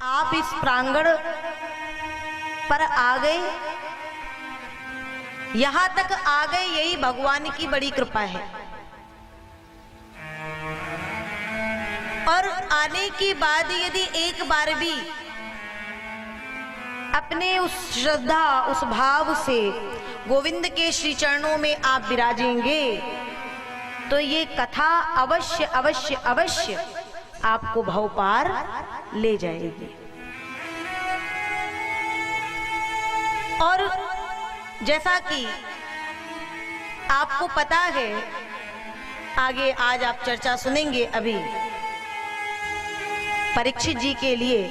आप इस प्रांगण पर आ गए, यहां तक आ गए, यही भगवान की बड़ी कृपा है। और आने के बाद यदि एक बार भी अपने उस श्रद्धा, उस भाव से गोविंद के श्री चरणों में आप विराजेंगे तो ये कथा अवश्य अवश्य अवश्य आपको भव पार ले जाएगी। और जैसा कि आपको पता है, आगे आज आप चर्चा सुनेंगे अभी परीक्षित जी के लिए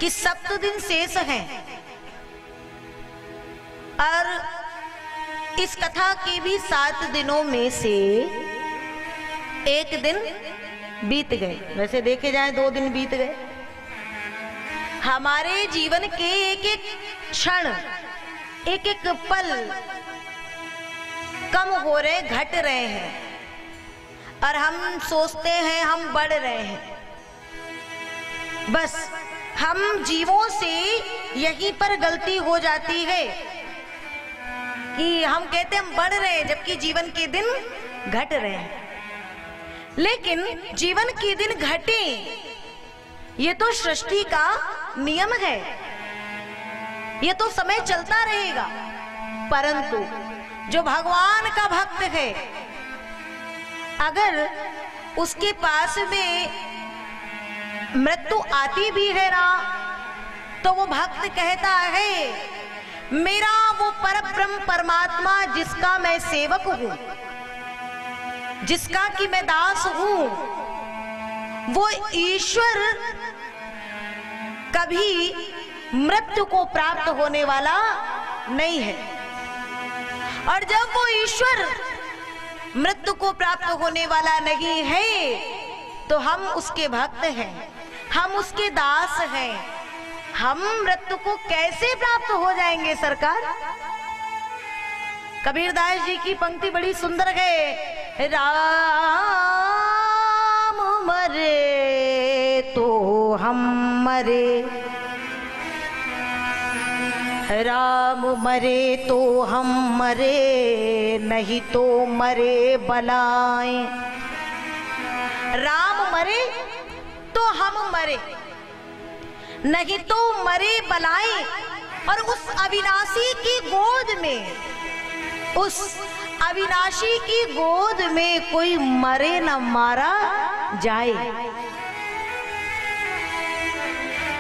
कि 7 दिन शेष हैं और इस कथा के भी 7 दिनों में से एक दिन बीत गए। वैसे देखे जाए 2 दिन बीत गए। हमारे जीवन के एक एक क्षण, एक एक पल कम हो रहे, घट रहे हैं और हम सोचते हैं हम बढ़ रहे हैं। बस हम जीवों से यहीं पर गलती हो जाती है कि हम कहते हैं हम बढ़ रहे हैं, जबकि जीवन के दिन घट रहे हैं। लेकिन जीवन के दिन घटे, ये तो सृष्टि का नियम है, ये तो समय चलता रहेगा। परंतु जो भगवान का भक्त है, अगर उसके पास में मृत्यु आती भी है ना, तो वो भक्त कहता है मेरा वो परब्रह्म परमात्मा जिसका मैं सेवक हूं, जिसका कि मैं दास हूं, वो ईश्वर कभी मृत्यु को प्राप्त होने वाला नहीं है। और जब वो ईश्वर मृत्यु को प्राप्त होने वाला नहीं है तो हम उसके भक्त हैं, हम उसके दास हैं। हम मृत्यु को कैसे प्राप्त हो जाएंगे सरकार? कबीरदास जी की पंक्ति बड़ी सुंदर है, राम मरे तो हम मरे, राम मरे तो हम मरे, नहीं तो मरे बलाएं। राम मरे तो हम मरे, नहीं तो मरे बलाएं। और उस अविनाशी की गोद में, उस अविनाशी की गोद में कोई मरे न मारा जाए।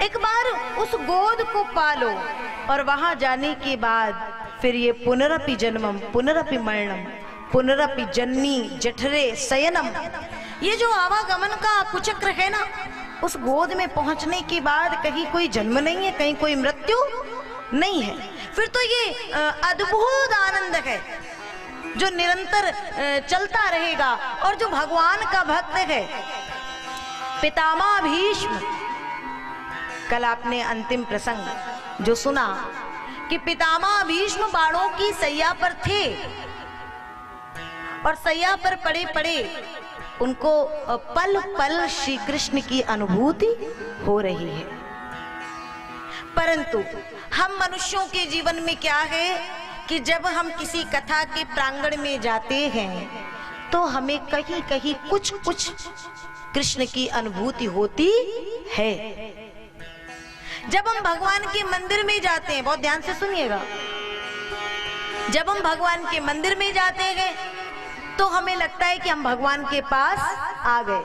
एक बार उस गोद को पालो और वहां जाने के बाद फिर ये पुनरपि जन्मम पुनरपि मरणम पुनरपि जननी जठरे शयनम, ये जो आवागमन का कुचक्र है ना, उस गोद में पहुंचने के बाद कहीं कोई जन्म नहीं है, कहीं कोई मृत्यु नहीं है। फिर तो ये अद्भुत आनंद है जो निरंतर चलता रहेगा। और जो भगवान का भक्त है, पितामह भीष्म, कल आपने अंतिम प्रसंग जो सुना कि पितामह भीष्म बाणों की सैया पर थे और सैया पर पड़े पड़े उनको पल पल श्री कृष्ण की अनुभूति हो रही है। परंतु हम मनुष्यों के जीवन में क्या है कि जब हम किसी कथा के प्रांगण में जाते हैं तो हमें कहीं कहीं कुछ कुछ कृष्ण की अनुभूति होती है। जब हम भगवान के मंदिर में जाते हैं, बहुत ध्यान से सुनिएगा, जब हम भगवान के मंदिर में जाते हैं तो हमें लगता है कि हम भगवान के पास आ गए।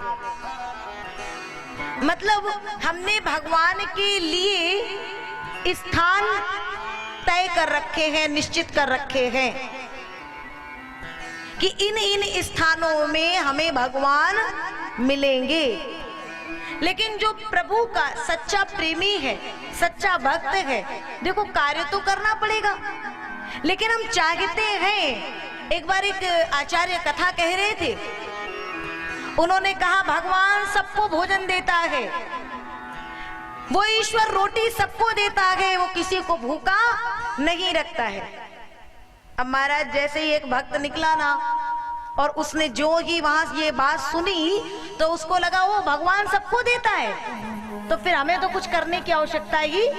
मतलब हमने भगवान के लिए स्थान तय कर रखे हैं, निश्चित कर रखे हैं कि इन इन स्थानों में हमें भगवान मिलेंगे। लेकिन जो प्रभु का सच्चा प्रेमी है, सच्चा भक्त है, देखो कार्य तो करना पड़ेगा। लेकिन हम चाहते हैं, एक बार एक आचार्य कथा कह रहे थे, उन्होंने कहा भगवान सबको भोजन देता है, वो ईश्वर रोटी सबको देता है, वो किसी को भूखा नहीं रखता है। अब महाराज जैसे ही एक भक्त निकला ना और उसने जो ही वहां ये बात सुनी तो उसको लगा वो भगवान सबको देता है। तो फिर हमें तो कुछ करने की आवश्यकता ही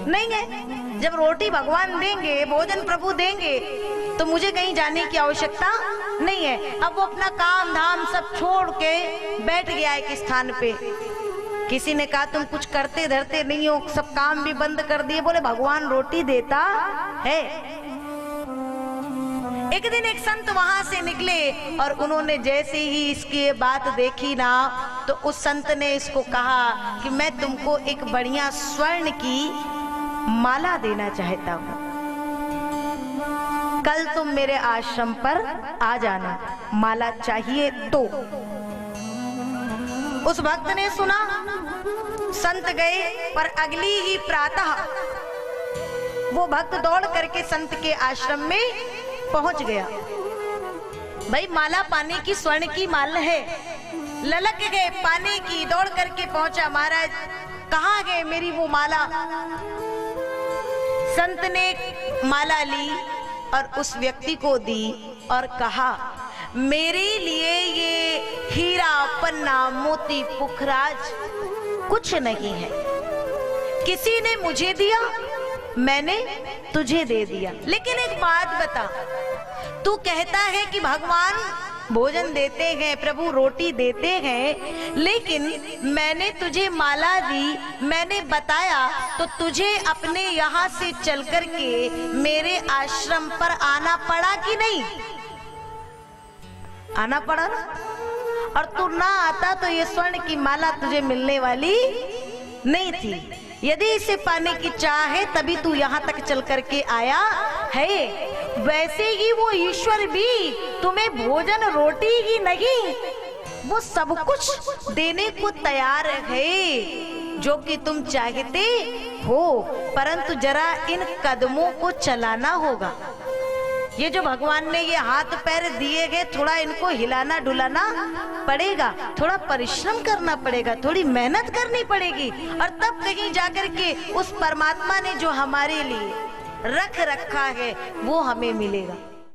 नहीं है। जब रोटी भगवान देंगे, भोजन प्रभु देंगे, तो मुझे कहीं जाने की आवश्यकता नहीं है। अब वो अपना काम धाम सब छोड़ के बैठ गया एक स्थान पे। किसी ने कहा तुम कुछ करते धरते नहीं हो, सब काम भी बंद कर दिए। बोले भगवान रोटी देता है। एक दिन एक संत वहां से निकले और उन्होंने जैसे ही इसकी बात देखी ना, तो उस संत ने इसको कहा कि मैं तुमको एक बढ़िया स्वर्ण की माला देना चाहता हूं, कल तुम मेरे आश्रम पर आ जाना, माला चाहिए तो। उस भक्त ने सुना, संत गए, पर अगली ही प्रातः वो भक्त दौड़ करके संत के आश्रम में पहुंच गया। भाई माला पाने की, स्वर्ण की माला है, ललक गए पाने की, दौड़ करके पहुंचा। महाराज कहाँ गए मेरी वो माला? संत ने माला ली और उस व्यक्ति को दी और कहा मेरे लिए ये हीरा पन्ना मोती पुखराज कुछ नहीं है, किसी ने मुझे दिया, मैंने तुझे दे दिया। लेकिन एक बात बता, तू कहता है कि भगवान भोजन देते हैं, प्रभु रोटी देते हैं, लेकिन मैंने तुझे माला दी, मैंने बताया, तो तुझे अपने यहाँ से चल कर के मेरे आश्रम पर आना पड़ा कि नहीं? आना पड़ा ना। और तू ना आता तो ये स्वर्ण की माला तुझे मिलने वाली नहीं थी। यदि इसे पाने की चाह है तभी तू यहाँ तक चल करके आया है। वैसे ही वो ईश्वर भी तुम्हें भोजन रोटी ही नहीं, वो सब कुछ देने को तैयार है जो कि तुम चाहते हो, परंतु जरा इन कदमों को चलाना होगा। ये जो भगवान ने ये हाथ पैर दिए गए, थोड़ा इनको हिलाना डुलाना पड़ेगा, थोड़ा परिश्रम करना पड़ेगा, थोड़ी मेहनत करनी पड़ेगी, और तब कहीं जाकर के उस परमात्मा ने जो हमारे लिए रख रखा है वो हमें मिलेगा।